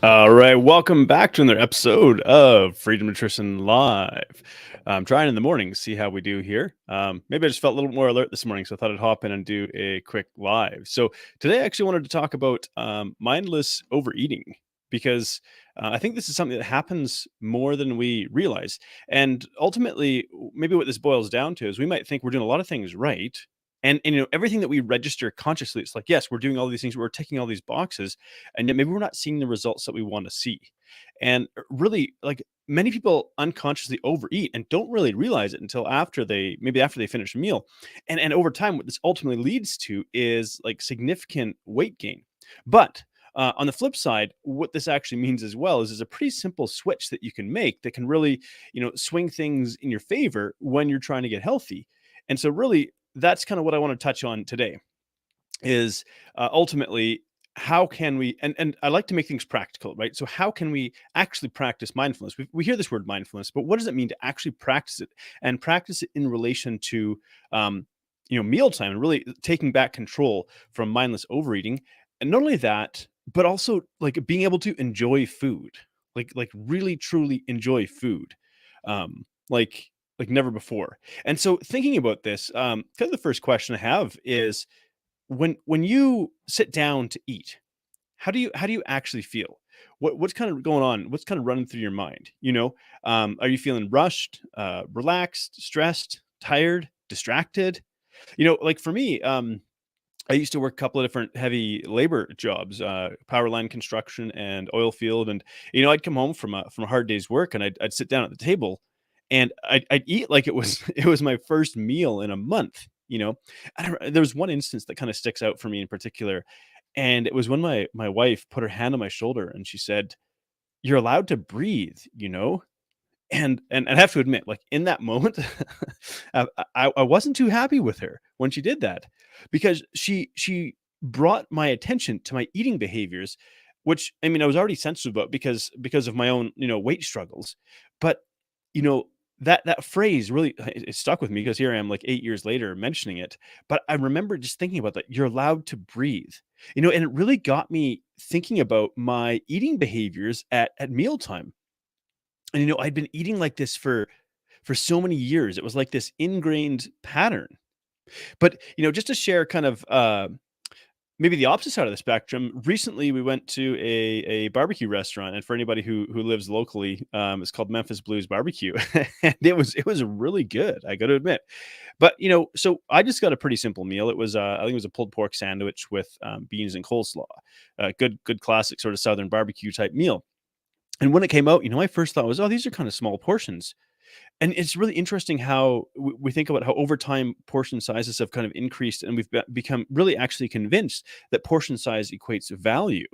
All right, welcome back to another episode of Freedom Nutrition Live. I'm trying in the morning, see how we do here. Maybe I just felt a little more alert this morning, so I thought I'd hop in and do a quick live. So today, I actually wanted to talk about mindless overeating because I think this is something that happens more than we realize. And ultimately, maybe what this boils down to is we might think we're doing a lot of things right. And everything that we register consciously, it's like, yes, we're doing all these things, we're ticking all these boxes, and yet maybe we're not seeing the results that we want to see. And really, like many people unconsciously overeat and don't really realize it until after they finish a meal. And over time, what this ultimately leads to is like significant weight gain. But on the flip side, what this actually means as well is a pretty simple switch that you can make that can really, swing things in your favor when you're trying to get healthy. And so really, that's kind of what I want to touch on today is ultimately how can we and I like to make things practical, right? So how can we actually practice mindfulness? We hear this word mindfulness, but what does it mean to actually practice it and practice it in relation to mealtime and really taking back control from mindless overeating? And not only that, but also like being able to enjoy food, like really truly enjoy food, um, like never before. And so thinking about this, kind of the first question I have is when you sit down to eat, how do you actually feel? What's kind of going on? What's kind of running through your mind? Are you feeling rushed, relaxed, stressed, tired, distracted? Like for me, I used to work a couple of different heavy labor jobs, power line construction and oil field, and I'd come home from a hard day's work, and I'd sit down at the table, and I'd eat like it was it was my first meal in a month. There was one instance that kind of sticks out for me in particular, and it was when my wife put her hand on my shoulder and she said, "You're allowed to breathe," And I have to admit, like, in that moment, I wasn't too happy with her when she did that, because she brought my attention to my eating behaviors, which, I mean, I was already sensitive about because of my own, weight struggles. But, you know, that phrase really it stuck with me because here I am like 8 years later mentioning it. But I remember just thinking about that, "You're allowed to breathe." And it really got me thinking about my eating behaviors at mealtime. And I'd been eating like this for so many years. It was like this ingrained pattern. But just to share kind of maybe the opposite side of the spectrum. Recently, we went to a barbecue restaurant, and for anybody who lives locally, it's called Memphis Blues Barbecue, and it was really good. I got to admit. But so I just got a pretty simple meal. It was I think it was a pulled pork sandwich with beans and coleslaw. Good classic sort of southern barbecue type meal. And when it came out, my first thought was, "Oh, these are kind of small portions." And it's really interesting how we think about how over time portion sizes have kind of increased, and we've become really actually convinced that portion size equates value.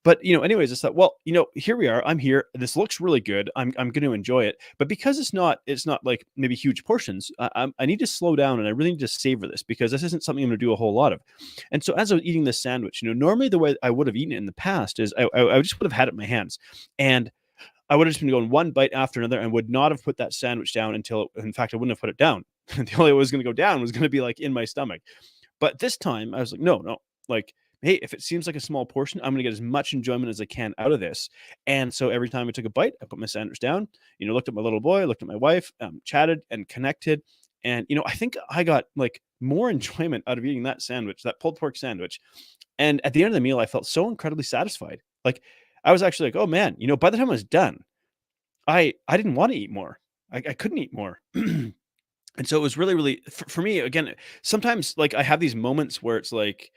But anyways, it's like, well, here we are. I'm here. This looks really good. I'm going to enjoy it. But because it's not like maybe huge portions. I need to slow down, and I really need to savor this because this isn't something I'm going to do a whole lot of. And so as I was eating this sandwich, normally the way I would have eaten it in the past is I just would have had it in my hands, and I would have just been going one bite after another and would not have put that sandwich down until, in fact, I wouldn't have put it down. The only way it was going to go down was going to be like in my stomach. But this time I was like, no, no, like, hey, if it seems like a small portion, I'm going to get as much enjoyment as I can out of this. And so every time I took a bite, I put my sandwich down, looked at my little boy, looked at my wife, chatted and connected. And, I think I got like more enjoyment out of eating that sandwich, that pulled pork sandwich. And at the end of the meal, I felt so incredibly satisfied. Like, I was actually like, oh man, by the time I was done, I didn't want to eat more. I couldn't eat more. And so it was really, really for me again. Sometimes like I have these moments where it's like,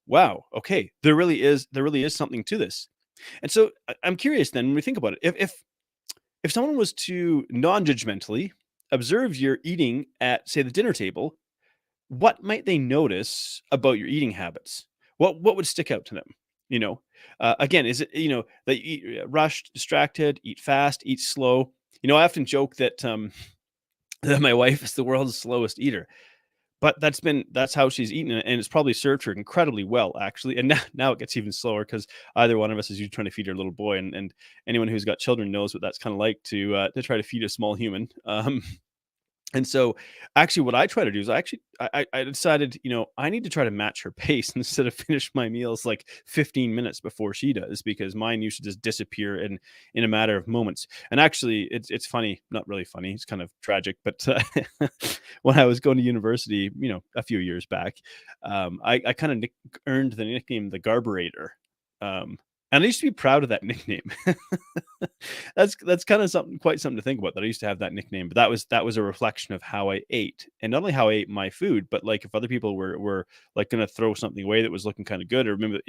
wow, okay, there really is something to this. And so I'm curious then when we think about it, if someone was to non-judgmentally observe your eating at say the dinner table, what might they notice about your eating habits? What would stick out to them? Again, is it that you eat rushed, distracted, eat fast, eat slow? I often joke that that my wife is the world's slowest eater, but that's how she's eaten it, and it's probably served her incredibly well, actually. And now it gets even slower because either one of us is usually trying to feed our little boy, and anyone who's got children knows what that's kind of like to try to feed a small human. And so, actually, what I try to do is I decided, I need to try to match her pace instead of finish my meals like 15 minutes before she does, because mine used to just disappear in a matter of moments. And actually, it's funny, not really funny, it's kind of tragic, but when I was going to university, a few years back, I kind of earned the nickname the Garburator. And I used to be proud of that nickname. That's kind of quite something to think about, that I used to have that nickname, but that was a reflection of how I ate, and not only how I ate my food, but like if other people were like going to throw something away that was looking kind of good, or remember,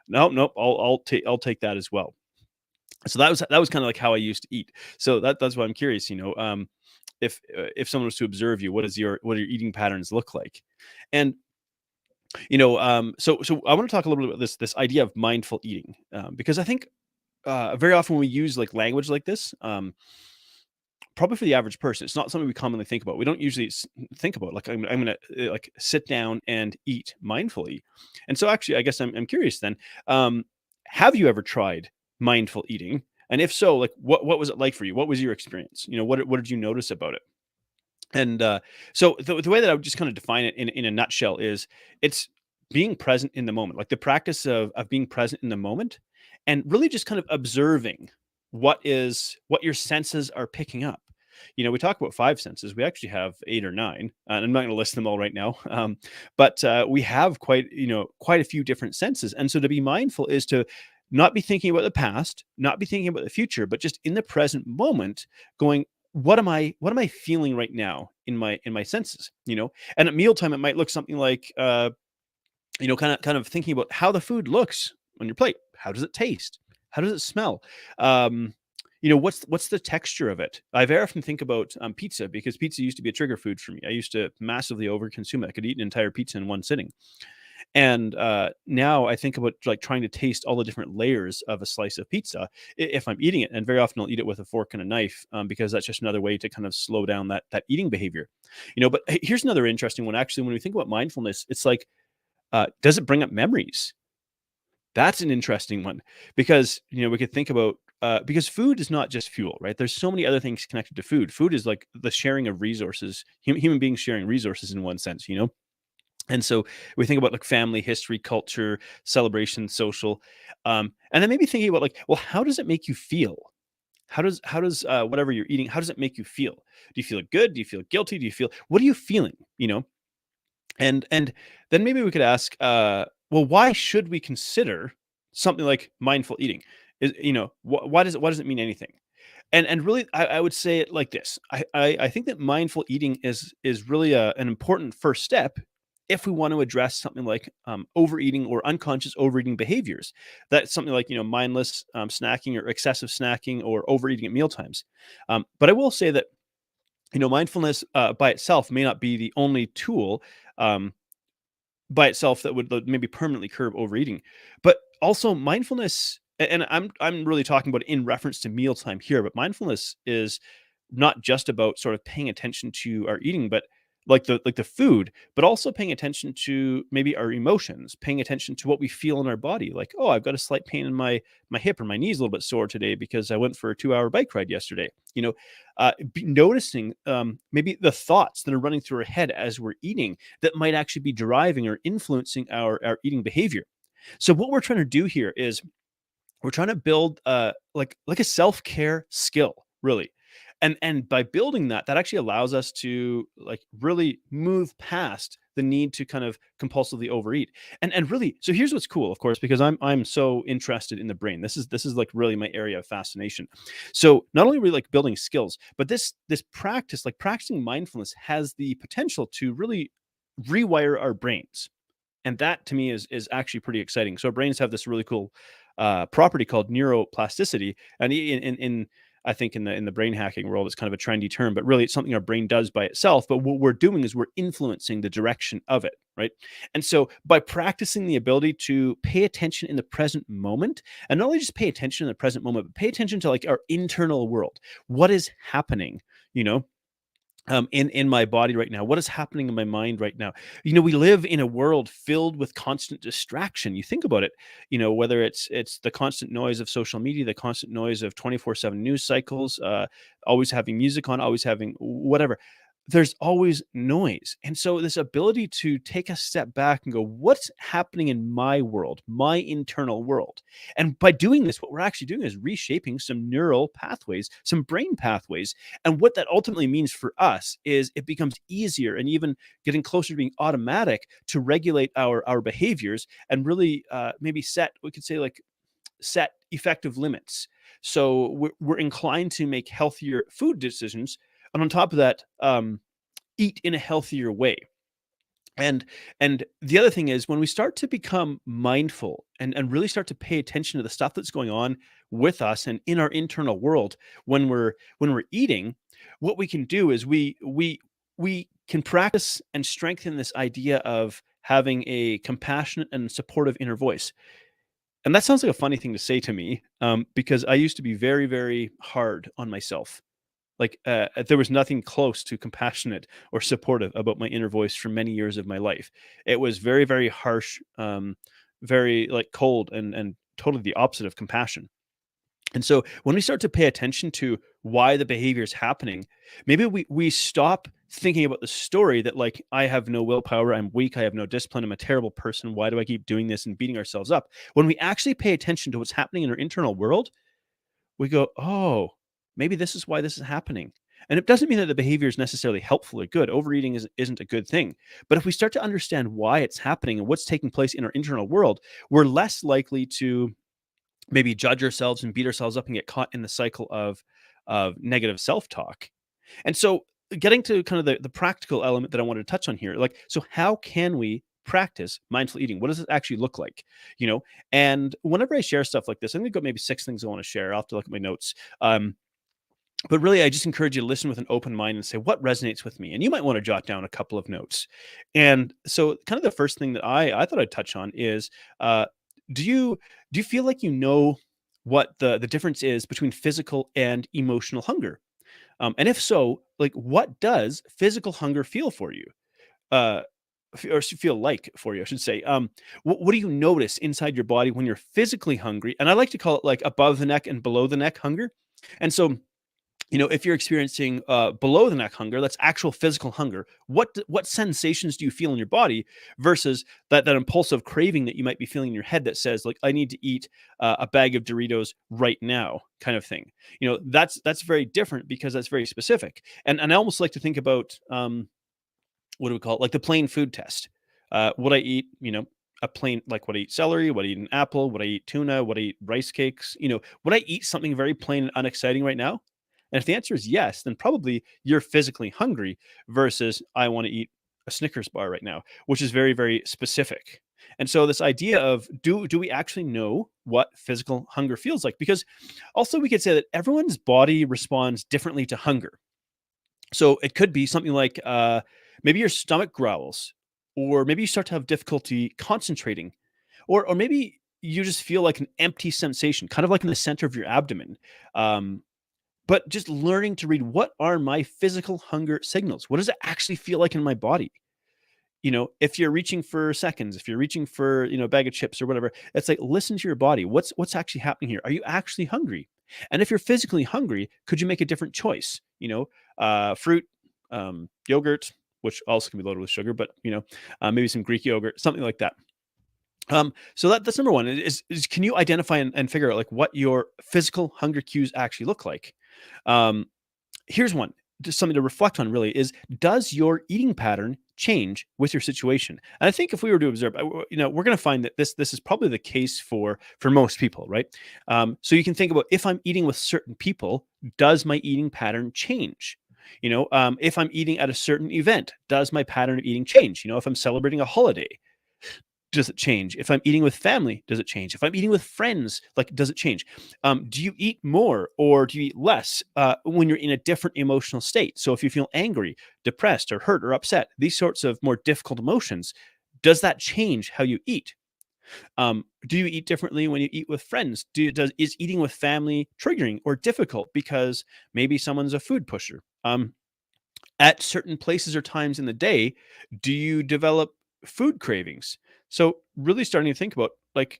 no, nope, I'll take that as well. So that was kind of like how I used to eat. So that's why I'm curious, if someone was to observe you, what do your eating patterns look like? And so I want to talk a little bit about this idea of mindful eating, because I think very often when we use like language like this, probably for the average person, it's not something we commonly think about. We don't usually think about like I'm gonna like sit down and eat mindfully. And so actually, I guess I'm curious then. Um, have you ever tried mindful eating? And if so, like what was it like for you? What was your experience? What did you notice about it? And so the way that I would just kind of define it in a nutshell is it's being present in the moment, like the practice of being present in the moment, and really just kind of observing what your senses are picking up. We talk about five senses. We actually have eight or nine. And I'm not going to list them all right now, but we have quite a few different senses. And so to be mindful is to not be thinking about the past, not be thinking about the future, but just in the present moment, going, what am I feeling right now in my senses? And at mealtime it might look something like kind of thinking about how the food looks on your plate. How does it taste? How does it smell? um what's the texture of it? I very often think about pizza, because pizza used to be a trigger food for me. I used to massively overconsume it. I could eat an entire pizza in one sitting. And now I think about like trying to taste all the different layers of a slice of pizza if I'm eating it. And very often I'll eat it with a fork and a knife, because that's just another way to kind of slow down that eating behavior. But here's another interesting one. Actually, when we think about mindfulness, it's like, does it bring up memories? That's an interesting one, because we could think about, because food is not just fuel, right? There's so many other things connected to food. Food is like the sharing of resources, human beings sharing resources in one sense. And so we think about like family, history, culture, celebration, social, and then maybe thinking about like, well, how does it make you feel? How does whatever you're eating, how does it make you feel? Do you feel good? Do you feel guilty? Do you feel, what are you feeling? And then maybe we could ask, well, why should we consider something like mindful eating? Why does it mean anything? And really, I would say it like this. I think that mindful eating is really an important first step if we want to address something like overeating or unconscious overeating behaviors. That's something like mindless snacking or excessive snacking or overeating at meal times. But I will say that mindfulness by itself may not be the only tool. Um, by itself that would maybe permanently curb overeating. But also mindfulness, and I'm really talking about in reference to mealtime here, but mindfulness is not just about sort of paying attention to our eating, but like the food, but also paying attention to maybe our emotions, paying attention to what we feel in our body. Like, oh, I've got a slight pain in my hip, or my knee's a little bit sore today because I went for a 2-hour bike ride yesterday. Noticing maybe the thoughts that are running through our head as we're eating that might actually be driving or influencing our eating behavior. So what we're trying to do here is we're trying to build like a self-care skill, really. And by building that actually allows us to like really move past the need to kind of compulsively overeat. And really, so here's what's cool, of course, because I'm so interested in the brain. This is like really my area of fascination. So not only are we like building skills, but this practice, like practicing mindfulness, has the potential to really rewire our brains. And that to me is actually pretty exciting. So our brains have this really cool property called neuroplasticity, and in I think in the brain hacking world, it's kind of a trendy term, but really it's something our brain does by itself. But what we're doing is we're influencing the direction of it, right? And so by practicing the ability to pay attention in the present moment, and not only just pay attention in the present moment, but pay attention to like our internal world, what is happening, you know, in my body right now, what is happening in my mind right now. We live in a world filled with constant distraction. You think about it, whether it's the constant noise of social media, the constant noise of 24/7 news cycles, always having music on, always having whatever. there's always noise. And so this ability to take a step back and go, what's happening in my world, my internal world? And by doing this, what we're actually doing is reshaping some neural pathways, some brain pathways. And what that ultimately means for us is it becomes easier and even getting closer to being automatic to regulate our behaviors and really maybe set, we could say, like, set effective limits. So we're inclined to make healthier food decisions. And on top of that, eat in a healthier way. And the other thing is when we start to become mindful and really start to pay attention to the stuff that's going on with us and in our internal world when we're eating, what we can do is we can practice and strengthen this idea of having a compassionate and supportive inner voice. And that sounds like a funny thing to say to me, because I used to be very, very hard on myself. Like, there was nothing close to compassionate or supportive about my inner voice for many years of my life. It was very, very harsh, very, like, cold and totally the opposite of compassion. And so when we start to pay attention to why the behavior is happening, maybe we stop thinking about the story that, like, I have no willpower, I'm weak, I have no discipline, I'm a terrible person. Why do I keep doing this and beating ourselves up? When we actually pay attention to what's happening in our internal world, we go, oh, maybe this is why this is happening. And it doesn't mean that the behavior is necessarily helpful or good. Overeating isn't a good thing. But if we start to understand why it's happening and what's taking place in our internal world, we're less likely to maybe judge ourselves and beat ourselves up and get caught in the cycle of negative self-talk. And so getting to kind of the practical element that I wanted to touch on here, like, so how can we practice mindful eating? What does it actually look like? You know, and whenever I share stuff like this, I'm gonna go maybe 6 things I want to share. I'll have to look at my notes. But really, I just encourage you to listen with an open mind and say, what resonates with me? And you might want to jot down a couple of notes. And so kind of the first thing that I thought I'd touch on is, do you feel like you know what the difference is between physical and emotional hunger? And if so, like, what does physical hunger feel for you? Uh, feel like for you, I should say. What do you notice inside your body when you're physically hungry? And I like to call it like above the neck and below the neck hunger. And so, if you're experiencing below the neck hunger, that's actual physical hunger. What sensations do you feel in your body versus that impulsive craving that you might be feeling in your head that says, like, I need to eat a bag of Doritos right now, kind of thing. That's very different because that's very specific. And I almost like to think about what do we call it? Like the plain food test. Would I eat, a plain, like, would I eat celery? Would I eat an apple? Would I eat tuna? Would I eat rice cakes? Would I eat something very plain and unexciting right now? And if the answer is yes, then probably you're physically hungry versus I want to eat a Snickers bar right now, which is very, very specific. And so this idea of do we actually know what physical hunger feels like? Because also we could say that everyone's body responds differently to hunger. So it could be something like maybe your stomach growls, or maybe you start to have difficulty concentrating, or maybe you just feel like an empty sensation, kind of like in the center of your abdomen. Um, but just learning to read, what are my physical hunger signals? What does it actually feel like in my body? If you're reaching for seconds, if you're reaching for, a bag of chips or whatever, it's like, listen to your body. What's actually happening here? Are you actually hungry? And if you're physically hungry, could you make a different choice? Fruit, yogurt, which also can be loaded with sugar, but maybe some Greek yogurt, something like that. So that's number one is can you identify and figure out, like, what your physical hunger cues actually look like? Um, Here's one, just something to reflect on really is, does your eating pattern change with your situation? And I think if we were to observe, we're going to find that this is probably the case for most people, right? So you can think about, if I'm eating with certain people, does my eating pattern change? If I'm eating at a certain event, does my pattern of eating change? If I'm celebrating a holiday, does it change? If I'm eating with family, does it change? If I'm eating with friends, like, does it change? Do you eat more or do you eat less when you're in a different emotional state? So if you feel angry, depressed, or hurt or upset, these sorts of more difficult emotions, does that change how you eat? Do you eat differently when you eat with friends? Is eating with family triggering or difficult because maybe someone's a food pusher? At certain places or times in the day, do you develop food cravings? So really starting to think about, like,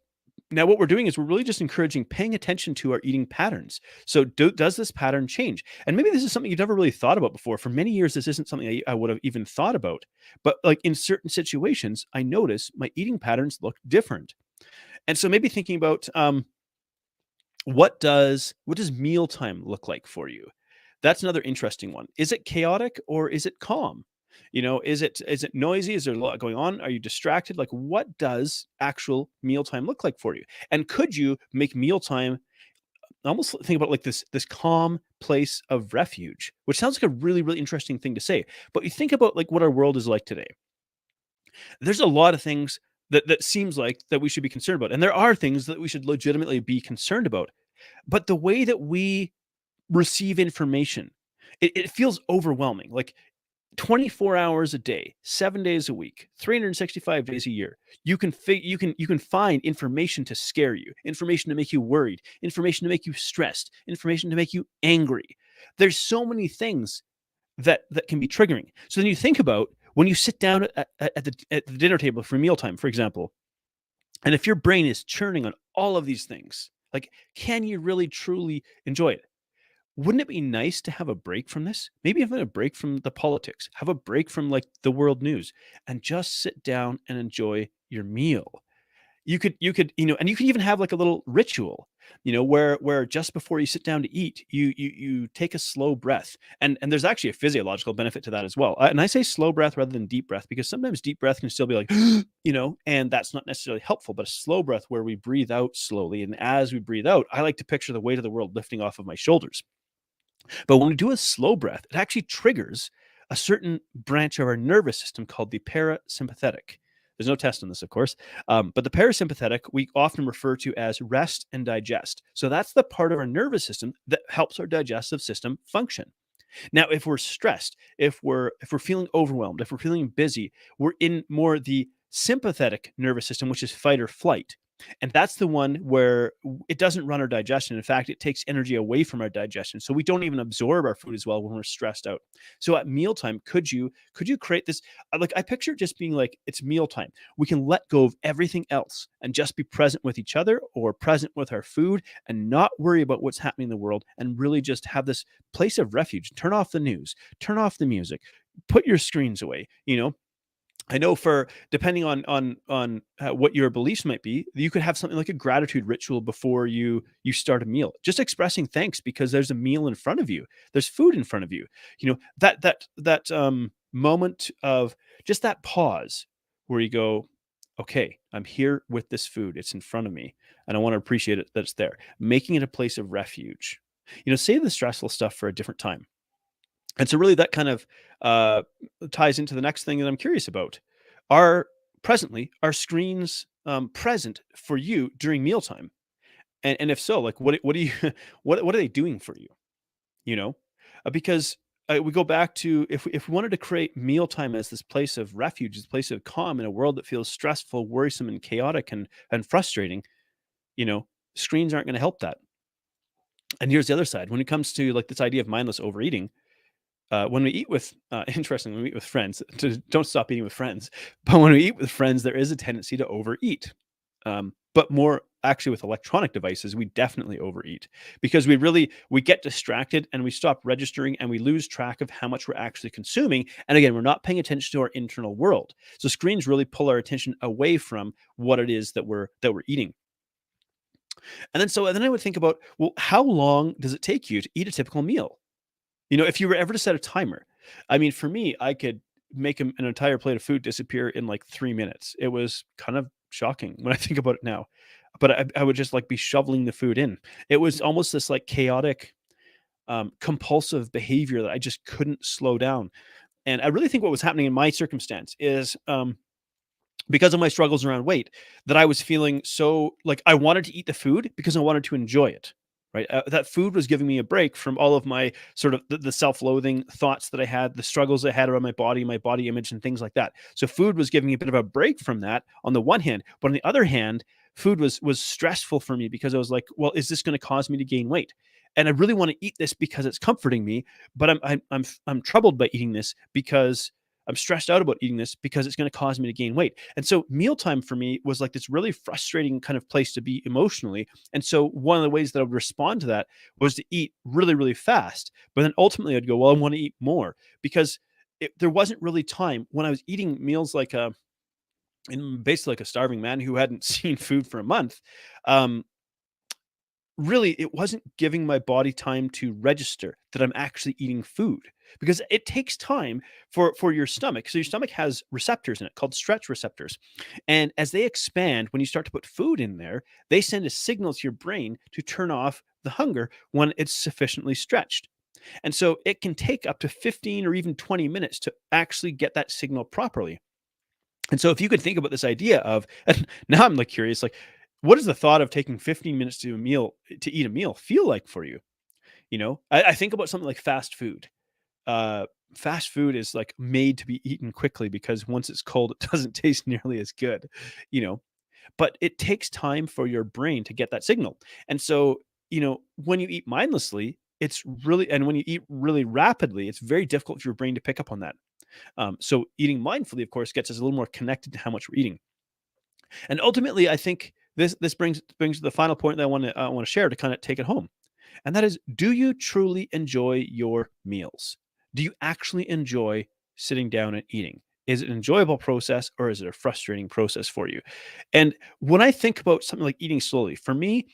Now, what we're doing is we're really just encouraging paying attention to our eating patterns. So, does this pattern change? And maybe this is something you've never really thought about before. For many years, this isn't something I would have even thought about. But like in certain situations, I notice my eating patterns look different. And so, maybe thinking about what does mealtime look like for you? That's another interesting one. Is it chaotic or is it calm? Is it noisy? Is there a lot going on? Are you distracted? Like, what does actual mealtime look like for you? And could you make mealtime almost think about like this calm place of refuge, which sounds like a really, really interesting thing to say. But you think about like what our world is like today. There's a lot of things that seems like that we should be concerned about. And there are things that we should legitimately be concerned about. But the way that we receive information, it feels overwhelming. Like 24 hours a day, 7 days a week, 365 days a year. You can find information to scare you, information to make you worried, information to make you stressed, information to make you angry. There's so many things that can be triggering. So then you think about when you sit down at the dinner table for mealtime, for example, and if your brain is churning on all of these things, like, can you really truly enjoy it? Wouldn't it be nice to have a break from this? Maybe even a break from the politics, have a break from like the world news and just sit down and enjoy your meal. And you could even have like a little ritual, where just before you sit down to eat, you take a slow breath. And there's actually a physiological benefit to that as well. And I say slow breath rather than deep breath because sometimes deep breath can still be like, and that's not necessarily helpful, but a slow breath where we breathe out slowly. And as we breathe out, I like to picture the weight of the world lifting off of my shoulders. But when we do a slow breath, it actually triggers a certain branch of our nervous system called the parasympathetic. There's no test on this, of course, but the parasympathetic we often refer to as rest and digest. So that's the part of our nervous system that helps our digestive system function. Now, if we're stressed, if we're feeling overwhelmed, if we're feeling busy, we're in more the sympathetic nervous system, which is fight or flight. And that's the one where it doesn't run our digestion. In fact, it takes energy away from our digestion. So we don't even absorb our food as well when we're stressed out. So at mealtime, could you create this? Like I picture it just being like it's mealtime. We can let go of everything else and just be present with each other or present with our food and not worry about what's happening in the world and really just have this place of refuge. Turn off the news, turn off the music, put your screens away. I know for depending on what your beliefs might be, you could have something like a gratitude ritual before you start a meal. Just expressing thanks because there's a meal in front of you. There's food in front of you. That moment of just that pause where you go, okay, I'm here with this food. It's in front of me, and I want to appreciate it that it's there. Making it a place of refuge. Save the stressful stuff for a different time. And so really that kind of uh, ties into the next thing that I'm curious about. Are our screens present for you during mealtime? And if so, like what do you what are they doing for you? You know, because we go back to if we wanted to create mealtime as this place of refuge, this place of calm in a world that feels stressful, worrisome, and chaotic and frustrating, you know, screens aren't going to help that. And here's the other side. When it comes to like this idea of mindless overeating, when we eat with interesting when we eat with friends don't stop eating with friends, but when we eat with friends there is a tendency to overeat, but more actually with electronic devices we definitely overeat because we get distracted and we stop registering and we lose track of how much we're actually consuming, and again we're not paying attention to our internal world. So screens really pull our attention away from what it is that we're eating. And then I would think about, well, how long does it take you to eat a typical meal? If you were ever to set a timer, I mean, for me, I could make an entire plate of food disappear in like 3 minutes. It was kind of shocking when I think about it now. But I would just like be shoveling the food in. It was almost this like chaotic, compulsive behavior that I just couldn't slow down. And I really think what was happening in my circumstance is because of my struggles around weight, that I was feeling so like I wanted to eat the food because I wanted to enjoy it. Right. That food was giving me a break from all of my sort of the self-loathing thoughts that I had, the struggles I had around my body image, and things like that. So food was giving me a bit of a break from that on the one hand, but on the other hand, food was stressful for me because I was like, well, is this going to cause me to gain weight? And I really want to eat this because it's comforting me, but I'm troubled by eating this because I'm stressed out about eating this because it's going to cause me to gain weight. And so mealtime for me was like this really frustrating kind of place to be emotionally. And so one of the ways that I would respond to that was to eat really, really fast. But then ultimately I'd go, well, I want to eat more because there wasn't really time when I was eating meals like basically like a starving man who hadn't seen food for a month. Um, Really, it wasn't giving my body time to register that I'm actually eating food because it takes time for your stomach. So your stomach has receptors in it called stretch receptors. And as they expand, when you start to put food in there, they send a signal to your brain to turn off the hunger when it's sufficiently stretched. And so it can take up to 15 or even 20 minutes to actually get that signal properly. And so if you could think about this idea of and now I'm like curious, like, what does the thought of taking 15 minutes to eat a meal feel like for you? You know, I think about something like fast food. Uh, Fast food is like made to be eaten quickly because once it's cold, it doesn't taste nearly as good, you know. But it takes time for your brain to get that signal. And so, when you eat mindlessly, it's really and when you eat really rapidly, it's very difficult for your brain to pick up on that. So eating mindfully, of course, gets us a little more connected to how much we're eating. And ultimately, I think this brings to the final point that I want to share to kind of take it home, and that is: do you truly enjoy your meals? Do you actually enjoy sitting down and eating? Is it an enjoyable process or is it a frustrating process for you? And when I think about something like eating slowly, for me,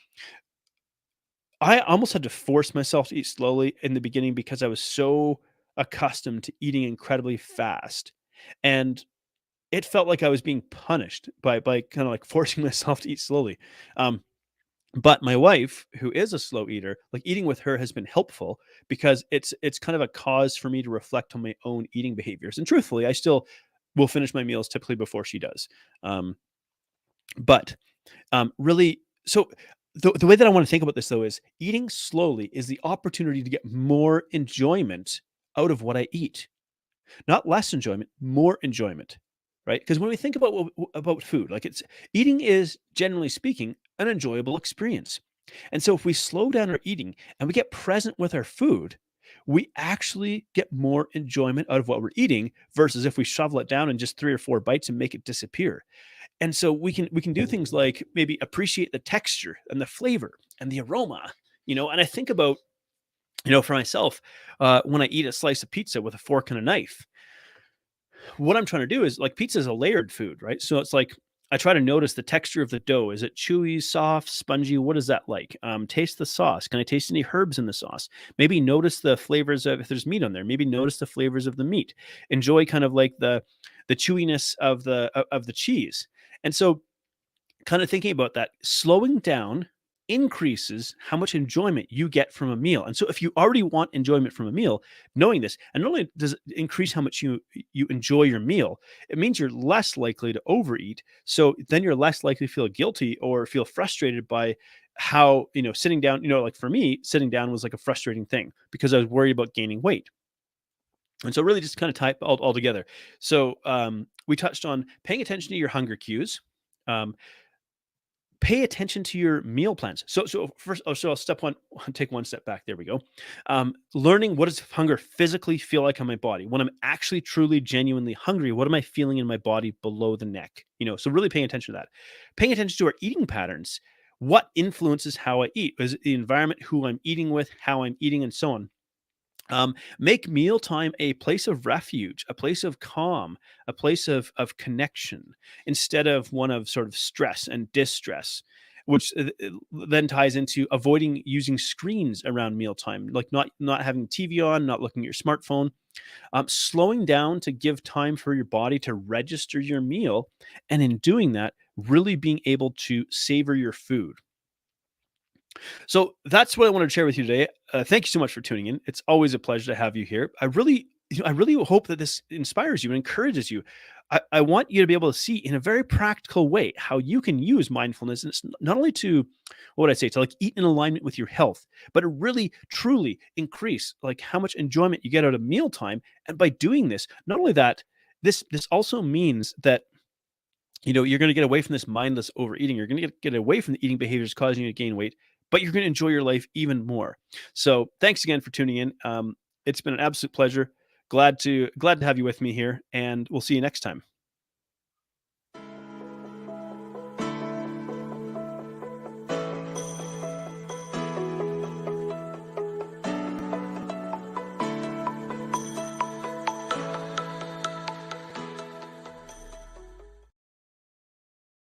I almost had to force myself to eat slowly in the beginning because I was so accustomed to eating incredibly fast. And it felt like I was being punished by kinda, like, forcing myself to eat slowly. Um, but my wife, who is a slow eater, like, eating with her has been helpful because it's kind of a cause for me to reflect on my own eating behaviors, and truthfully, I still will finish my meals typically before she does. Um, but really so the way that I wanna think about this, though, is eating slowly is the opportunity to get more enjoyment out of what I eat. Not less enjoyment, more enjoyment, right? Because when we think about about food, like it's eating is generally speaking an enjoyable experience. And so if we slow down our eating and we get present with our food, we actually get more enjoyment out of what we're eating versus if we shovel it down in just 3 or 4 bites and make it disappear. And so we can do things like maybe appreciate the texture and the flavor and the aroma, and I think about, for myself, when I eat a slice of pizza with a fork and a knife, what I'm trying to do is like pizza is a layered food, right? So it's like I try to notice the texture of the dough. Is it chewy, soft, spongy? What is that like? Taste the sauce. Can I taste any herbs in the sauce? Maybe notice the flavors of if there's meat on there. Maybe notice the flavors of the meat. Enjoy kind of like the chewiness of the cheese. And so kind of thinking about that, slowing down increases how much enjoyment you get from a meal. And so if you already want enjoyment from a meal, knowing this, and not only does it increase how much you enjoy your meal, it means you're less likely to overeat. So then you're less likely to feel guilty or feel frustrated by how, sitting down, like for me, sitting down was like a frustrating thing because I was worried about gaining weight. And so really just kind of type all together. So we touched on paying attention to your hunger cues. Um, Pay attention to your meal plans. So first, so step one, take one step back. There we go. Learning what does hunger physically feel like on my body when I'm actually truly genuinely hungry. What am I feeling in my body below the neck? So really paying attention to that. Paying attention to our eating patterns. What influences how I eat? Is it the environment, who I'm eating with, how I'm eating, and so on? Make mealtime a place of refuge, a place of calm, a place of connection, instead of one of sort of stress and distress, which then ties into avoiding using screens around mealtime, like not having TV on, not looking at your smartphone, slowing down to give time for your body to register your meal, and in doing that, really being able to savor your food. So that's what I wanted to share with you today. Thank you so much for tuning in. It's always a pleasure to have you here. I really hope that this inspires you and encourages you. I want you to be able to see in a very practical way how you can use mindfulness, and it's not only to, what would I say, to like eat in alignment with your health, but to really truly increase like how much enjoyment you get out of mealtime. And by doing this, not only that, this also means that you're going to get away from this mindless overeating. You're going to get away from the eating behaviors causing you to gain weight, but you're going to enjoy your life even more. So thanks again for tuning in. It's been an absolute pleasure. glad to have you with me here, and we'll see you next time.